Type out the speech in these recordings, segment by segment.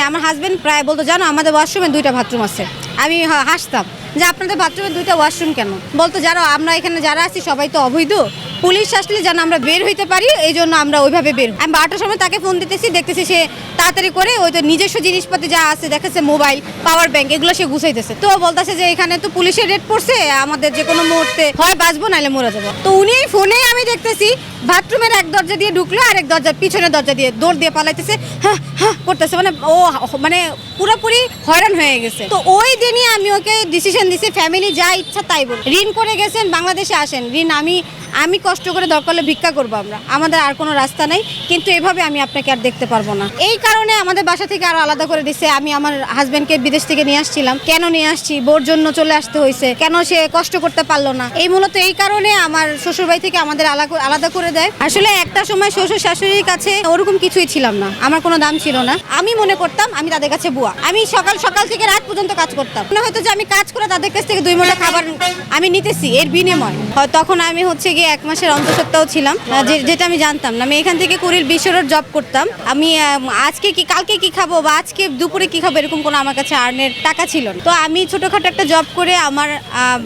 আমার হাজবেন্ড প্রায় বলতো, জানো আমাদের ওয়াশরুমে 2টা বাথরুম আছে। আমি হাসতাম যে আপনাদের বাথরুমে 2টা ওয়াশরুম কেন? বলতো জানো আমরা এখানে যারা আছি সবাই তো অবৈধ, পুলিশ আসলে যেন আমরা বের হইতে পারি, এই জন্য আমরা ওইভাবে বের। আমি 12টার সময় তাকে ফোন দিতেছি, দেখতেছি সে তাড়াতাড়ি করে ওই তো নিজস্ব জিনিসপাতি যা আছে দেখাচ্ছে, মোবাইল, পাওয়ার ব্যাংক, এগুলো সে গুছাইতেছে। তো বলতেছে যে এখানে তো পুলিশের রেড পড়ছে, আমাদের যে কোনো মুহূর্তে হয় বাঁচবো নাহলে মরে যাবো। তো উনি ফোনে আমি দেখতেছি বাথরুমের এক দরজা দিয়ে ঢুকলো, আরেক দরজা পিছনের দরজা দিয়ে দৌড় দিয়ে পালাইতেছে, হ্যাঁ হ্যাঁ করতেছে, মানে ও মানে পুরোপুরি হয়রান হয়ে গেছে। তো ওই দিনই আমি ওকে ডিসিশন দিছি, ফ্যামিলি যা ইচ্ছা তাই বল। ঋণ করে গেছেন, বাংলাদেশে আসেন, ঋণ আমি কষ্ট করে দরকার হলে ভিক্ষা করবো, আমাদের আর কোনো রাস্তা নাই, কিন্তু এভাবে আমি আপনাকে আর দেখতে পারবো না। এই কারণে আমাদের বাসা থেকে আরো আলাদা করে দিচ্ছে। আমি আমার হাজবেন্ডকে বিদেশ থেকে নিয়ে আসছিলাম, কেন নিয়ে আসছি, বোর জন্য চলে আসতে হয়েছে, কেন সে কষ্ট করতে পারলো না, এই মূলত এই কারণে আমার শ্বশুরবাড়ি থেকে আমাদের আলাদা করে দেয়। আসলে একটা সময় শ্বশুর শাশুড়ির কাছে ওরকম কিছুই ছিলাম না, আমার কোনো দাম ছিল না। আমি মনে করতাম আমি তাদের কাছে বুয়া। আমি সকাল থেকে রাত পর্যন্ত কাজ করতাম, মনে হয়তো যে আমি কাজ করে তাদের কাছ থেকে 2 মুঠো খাবার আমি নিতেছি এর বিনিময়। তখন আমি হচ্ছে গিয়ে 1 মাসের অন্তঃসত্ত্বাও ছিলাম, যেটা আমি জানতাম না। আমি এখান থেকে কুড়ির 20 জব করতাম। আমি আজকে কি কালকে কি খাবো বা আজকে দুপুরে কি খাবো এরকম কোনো আমার কাছে আর্নের টাকা ছিল না। তো আমি ছোটখাটো একটা জব করে আমার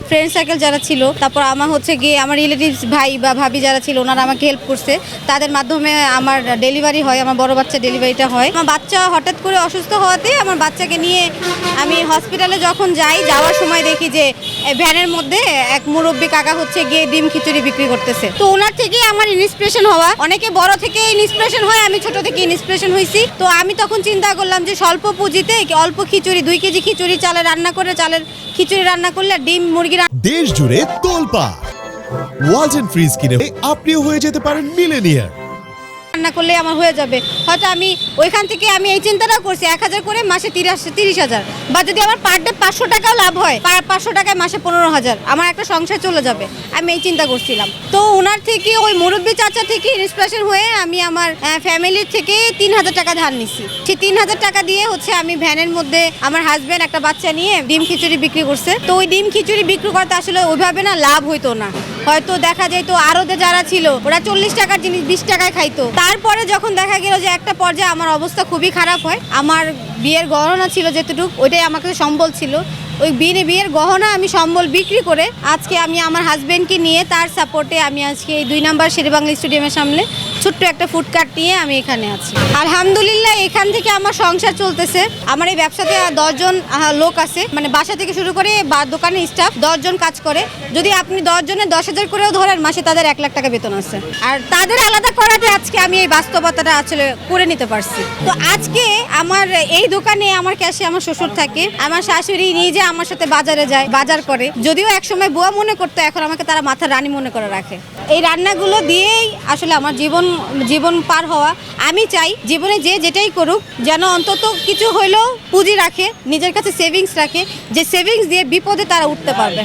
ফ্রেন্ড সার্কেল যারা ছিল, তারপর আমার হচ্ছে গিয়ে আমার রিলেটিভস ভাই বা ভাবি যারা ছিল ওনারা আমাকে হেল্প করছে, তাদের মাধ্যমে আমার ডেলিভারি হয়, আমার বড় বাচ্চা ডেলিভারিটা হয়। আমার বাচ্চা হঠাৎ করে অসুস্থ হওয়াতে আমার বাচ্চাকে নিয়ে আমি হসপিটালে যখন যাওয়ার সময় দেখি যে ভ্যানের মধ্যে এক মুরব্বী কাকা হচ্ছে গিয়ে ডিম খিচুড়ি বিক্রি করতেছে। তো ওনার থেকে আমার ইন্সপিরেশন হওয়া, অনেকে বড় থেকে ইন্সপিরেশন হয়, আমি ছোট থেকে ইন্সপিরেশন হয়েছি। তো আমি তখন চিন্তা করলাম যে স্বল্প পুঁজিতে অল্প খিচুড়ি, 2 কেজি খিচুড়ি চালের খিচুড়ি রান্না করলে ডিম মুরগি দেশ জুড়ে তোলপাড়। ওয়ালটন ফ্রিজ কিনে আপনিও হয়ে যেতে পারেন মিলেনিয়ার। রান্না করলে আমার হয়ে যাবে। হয়তো আমি ওইখান থেকে আমি এই চিন্তাটা করছি 1000 করে মাসে 30,000, বা যদি আমার পার ডে 500 টাকাও লাভ হয়, 500 টাকায় মাসে 15,000, আমার একটা সংসার চলে যাবে। আমি এই চিন্তা করছিলাম। তো ওনার থেকে ওই মুরব্বী চাচা থেকে ইন্সপিরেশন হয়ে আমি আমার ফ্যামিলির থেকে 3000 টাকা ধার নিছি। সেই 3000 টাকা দিয়ে হচ্ছে আমি ভ্যানের মধ্যে আমার হাজবেন্ড একটা বাচ্চা নিয়ে ডিম খিচুড়ি বিক্রি করছে। তো ওই ডিম খিচুড়ি বিক্রি করতে আসলে ওইভাবে না লাভ হইতো না, হয়তো দেখা যাইতো আরতে যারা ছিল ওরা 40 টাকার জিনিস 20 টাকায় খাইতো। তারপরে যখন দেখা গেল যে একটা পর্যায়ে আমার অবস্থা খুবই খারাপ হয়, আমার বিয়ের গহনা ছিল যেটুকু, ওইটাই আমার কাছে সম্বল ছিল। ওই বিয়ের গহনা আমি সম্বল বিক্রি করে আজকে আমি আমার হাজবেন্ডকে নিয়ে তার সাপোর্টে আমি আজকে এই 2 নম্বর শেরেবাংলা স্টেডিয়ামের সামনে ছোট্ট একটা ফুডকার্ট নিয়ে আমি এখানে আছি। আলহামদুলিল্লাহ এখান থেকে আমার সংসার চলতেছে। আমার এই ব্যবসাতে 10 জন লোক আছে, মানে বাসা থেকে শুরু করে বা দোকানে স্টাফ 10 জন কাজ করে। যদি আপনি 10 জনের 10,000 করেও ধরেন, মাসে তাদের 1 লাখ টাকা বেতন আছে। আর তাদের আলাদা করাতে আজকে আমি এই বাস্তবতাটা আসলে করে নিতে পারছি। তো আজকে আমার এই দোকানে আমার ক্যাশে আমার শ্বশুর থাকে, আমার শাশুড়ি নিজে আমার সাথে বাজারে যায়, বাজার করে। যদিও একসময় বুয়া মনে করতো, এখন আমাকে তারা মাথার রানী মনে করে রাখে। এই রান্নাগুলো দিয়েই আসলে আমার জীবন পার হওয়া। আমি চাই জীবনে যেটাই করুক যেন অন্তত কিছু হইলেও পুঁজি রাখে, নিজের কাছে সেভিংস রাখে, যে সেভিংস দিয়ে বিপদে তারা উঠতে পারবে।